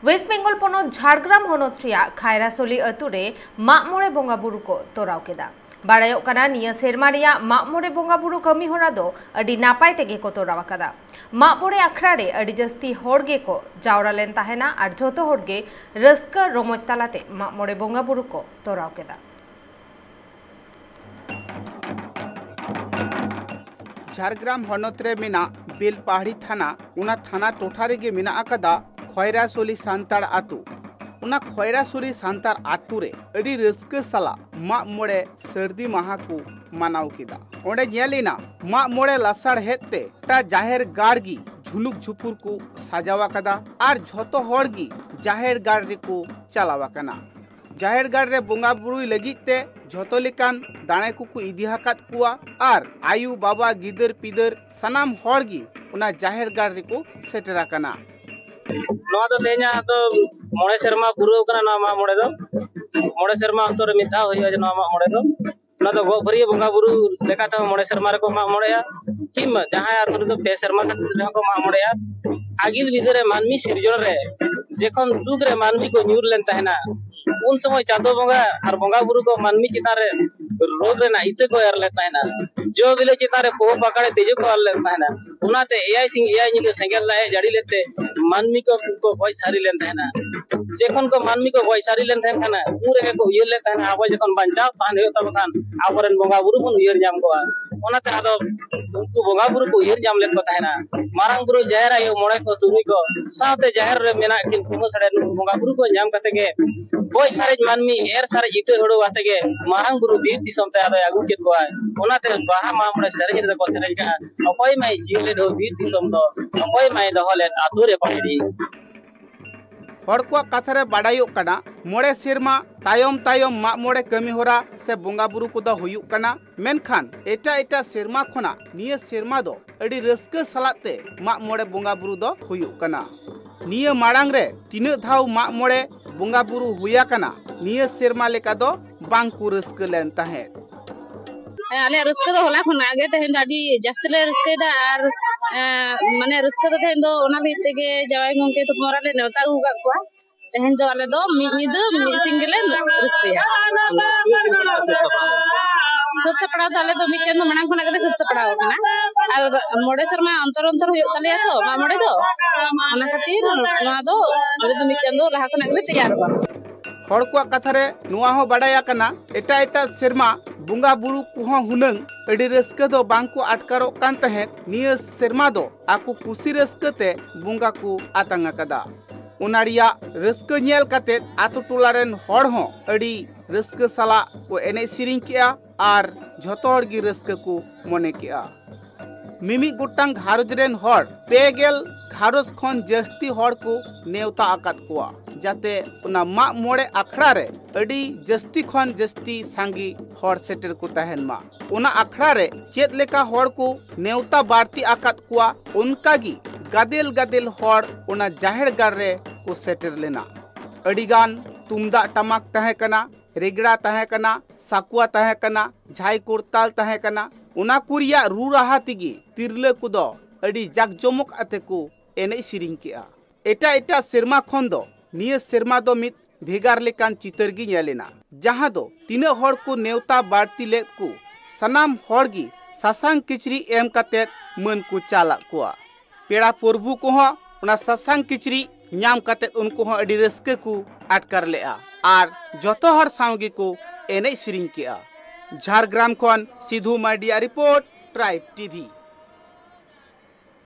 Waste Bengal पनत Jhargram हनत खायरासली अतुरे मागमोड़े बंगाबुरु को तोराव केदा। बाड़ायोग काना निया सेरमा रिया मागमोड़े बंगाबुरु कमी होरा दो अडी नापाय तेगे को तोराव आकादा। मागमोड़े आखड़ा रे अडी जस्ती होड़ गे को जावरा लेन ताहेना आर झोतो होड़ गे रस्का रोमोज तालाते मागमोड़े बंगाबुरु को तोराव केदा। झारग्राम हनत रे मेना बेलपाहाड़ी थाना उना थाना टोठा रेगे मेना आकादा खयरासली सान्ताड़ आतु। उना खयरासली सान्ताड़ आतु रे अडी रस्का साला मागमोड़े सर्दी माहा को मानाव केदा। ओंडे नेलेना मागमोड़े लासाड़ हेते ता जाहेर गाड़गी झुनुक झुपुर को साजावा कदा आर झोतो होड़गी जाहेर गाड़ रे को चलावा कना। जाहेर गाड़ रे बोंगा बुरुई लगिते झोतो लेकान दाणे को इदी हाकात कुआ आर आयु बाबा गिदर पिदर सनाम होड़गी उना जाहेर गाड़ रे को सेटरा कना। नवा तो तेजा तो मोड़े शर्मा पुरो कना नवा मागमोड़े दो मोड़े शर्मा अंतर मिथा होइया नवा मागमोड़े दो ना तो गोफरी बोंगा बुरु लेकाता मोड़े शर्मा रे को मागमोड़ेया चिम जहां यार तो पे शर्मा को मागमोड़ेया आगिल विदरे मानमी सिरजोन रे जेखन दुग रे मानमी को न्यूर लेन ताहेना उन समय चादो बोंगा और बोंगा बुरु को मानमी चिता रे रोग रे ना इते को यार लेता है ना जो बिले चिता रे को पकड़े तेजो को यार लेता है ना उनाते एआई सिंह एआई निके सेंगल लाए जड़ी लेते मानमी को वॉइस सारी लेता है ना जेखन को मानमी को वॉइस सारी लेता है ना पूरे को ये लेता है ना आबो जेखन बंचाव पान हो तब खान आबरन बोंगा बुरु बन उयर जाम को उनाते आदो उनको बोंगा बुरु को उयर जाम लेन को है ना मारंग बुरु जहर आयो मोड़े को तुनी को साथे जहर रे मेना किन सिमो सड़े बोंगा बुरु को जाम कते के वॉइस सारे मानमी एर सारे इते होड़ो आते के मारंग बुरु बीर दिसम ते आदो आगु के को उनाते बाहा मामड़े सरे रे को सरे का अकोय माई जिले दो बीर दिसम दो अकोय माई दहले आतुरे पड़ी हर को कथारे बाड़ायो कना मोड़े सेरमा तायम तायम मागमोड़े कमी होरा से बोंगा बुरु को दा हुयुक कना मेनखान एटा एटा सेरमा खना निया सेरमा दो अडी रस्का सालाते मागमोड़े बोंगा बुरु दो हुयुक कना। निया माड़ांग रे तीना धाव मागमोड़े बोंगा बुरु हुया कना निया सेरमा लेका दो बांकु रस्का लेन ताहे आले रस्का दो होला खना आगे तहेन दाडी जस्तले रस्का दा आर माने रस्का दो तहेन दो ओना बिते के जवाई गंके तो मोरा ले नेवता उगा को तहेन दो आले दो मिदो सिंगले रस्का सब पड़ा दाले तो मिचन दो मना खना के सब पड़ा होना आर मोड़े शर्मा अंतर अंतर हो तले तो मा मोड़े दो ओना खातिर ना दो आले तो मिचन दो लहा खना के तैयार बा हर को कथारे नुआ हो बाड़ाया कना एटा एटा सेरमा बुंगा बुरु कुह हुनंग अडी रस्का दो बांको अटकारो कान तहे निया सेरमा दो आकु कुसी रस्का ते बुंगा को आतंगा कदा उनारिया रस्का नेल काते आतु टोलारेन हड़ हो अडी रस्का साला को एने सिरिंग किया आर झोतो हड़ गी रस्का को मने किया। मिमी गोटांग घारोज रेन हड़ पेगेल घारोज खन जस्ती हड़ को नेवता आकात कुआ जाते उना मागमोड़े आखड़ा रे अडी जस्ती खन जस्ती सांगी हड़ सेटर को तहन मा उना आखड़ा रे चेत लेका हड़ को नेवता बारती आकात कुआ उनका गी गादेल गादेल हड़ उना जाहेर गाड़ रे को सेटर लेना अडीगान तुमदा टमाक तहे कना रेगड़ा तहे कना साकुआ तहे कना झाई कुर्ताल तहे कना उना कुरिया रू रहा तिगी तिरले कुदो अडी जाकजमक आते को एने सिरिंग किया। एटा एटा सेरमा खन दो निया सेरमा दो मित भेगार लेकान चितर गी नेलेना जहां दो तीना हड़ को नेवता बाड़ती लेत को सनाम हड़ गी सासांग किचरी एम काते मन को चाला कुआ पेड़ा प्रभु को उना सासांग किचरी ᱧᱟᱢ काते उनको हो अडी रस्के को आटकार लेआ आर जतो हर सावगी को एने सिरिंग केआ। झारग्राम खन Sindhu Mardia report tribe TV.